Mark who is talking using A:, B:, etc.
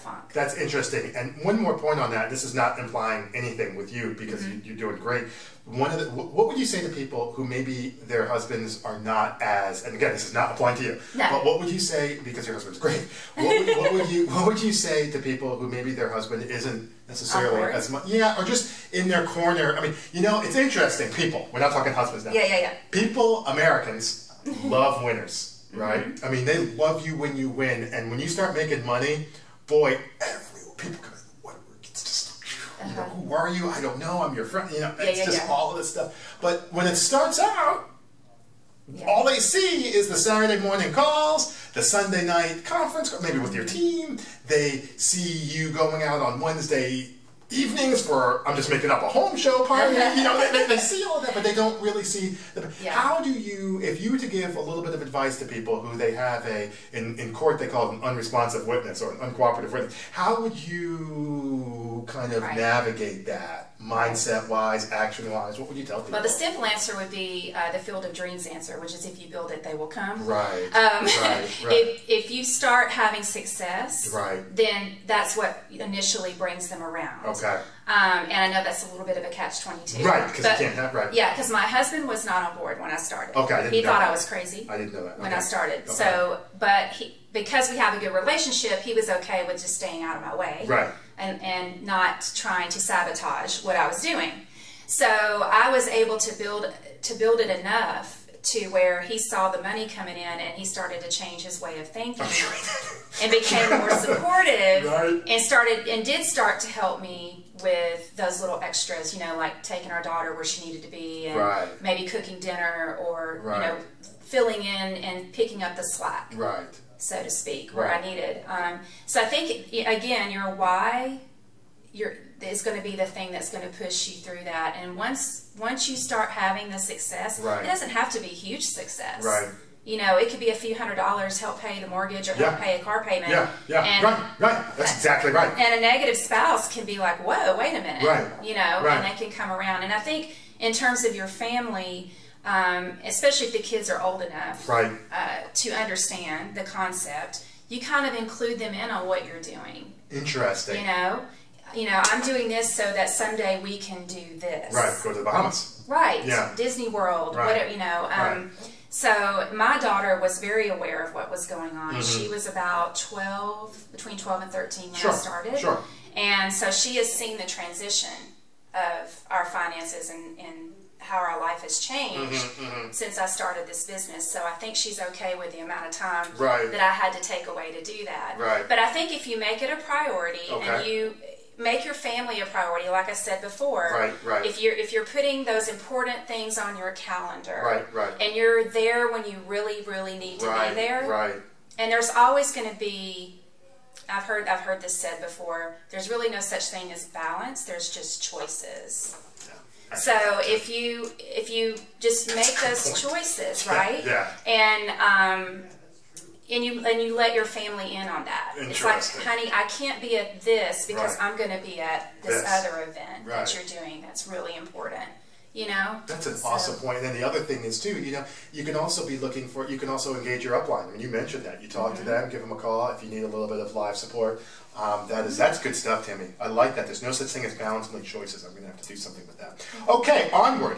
A: funk.
B: That's interesting. And one more point on that. This is not implying anything with you because you're doing great. What would you say to people who maybe their husbands are not as, and again, this is not applying to you, but what would you say, because your husband's great, what would you say to people who maybe their husband isn't necessarily as much, or just in their corner? I mean, it's interesting, people, we're not talking husbands now. People, Americans, love winners, right? I mean, they love you when you win, and when you start making money, boy, people come in, it's just, who are you? I don't know. I'm your friend. It's just all of this stuff. But when it starts out, all they see is the Saturday morning calls, the Sunday night conference, maybe with your team. They see you going out on Wednesday evenings for, I'm just making up, a home show party. They see all that, but they don't really see. How do you, if you were to give a little bit of advice to people who they have in court they call it an unresponsive witness or an uncooperative witness, how would you kind of navigate that? Mindset-wise, action-wise, what would you tell people?
A: Well, the simple answer would be the Field of Dreams answer, which is if you build it, they will come.
B: Right.
A: If you start having success, then that's what initially brings them around.
B: Okay.
A: And I know that's a little bit of a catch-22.
B: Right, because you can't have,
A: Yeah, because my husband was not on board when I started.
B: Okay, I didn't
A: He
B: know
A: thought
B: that.
A: I was crazy.
B: I didn't know that.
A: When I started. Okay. So, but because we have a good relationship, he was okay with just staying out of my way.
B: Right.
A: And not trying to sabotage what I was doing. So I was able to build it enough to where he saw the money coming in and he started to change his way of thinking and became more supportive and did start to help me with those little extras, like taking our daughter where she needed to be and maybe cooking dinner or filling in and picking up the slack. So to speak, where I needed. So I think, again, your why is going to be the thing that's going to push you through that. And once you start having the success, it doesn't have to be huge success. It could be a few $100s help pay the mortgage or help pay a car payment.
B: That's exactly right.
A: And a negative spouse can be like, whoa, wait a minute. And they can come around. And I think in terms of your family, especially if the kids are old enough to understand the concept, you kind of include them in on what you're doing.
B: Interesting.
A: I'm doing this so that someday we can do this.
B: Go to the Bahamas.
A: Disney World, whatever, So my daughter was very aware of what was going on. She was about between 12 and 13 when I started. And so she has seen the transition of our finances and how our life has changed since I started this business. So I think she's okay with the amount of time that I had to take away to do that. But I think if you make it a priority and you make your family a priority, like I said before, if you're putting those important things on your calendar and you're there when you really, really need to be there, and there's always going to be, I've heard this said before, there's really no such thing as balance, there's just choices. So if you just make those choices, and you let your family in on that. It's like, honey, I can't be at this because I'm going to be at this other event that you're doing. That's really important.
B: That's an awesome point. And then the other thing is too, you can also be looking for, you can also engage your upline. I mean, you mentioned that. You talk to them, give them a call if you need a little bit of live support. That's good stuff, Tammy. I like that. There's no such thing as balance, only choices. I'm going to have to do something with that. Okay, onward.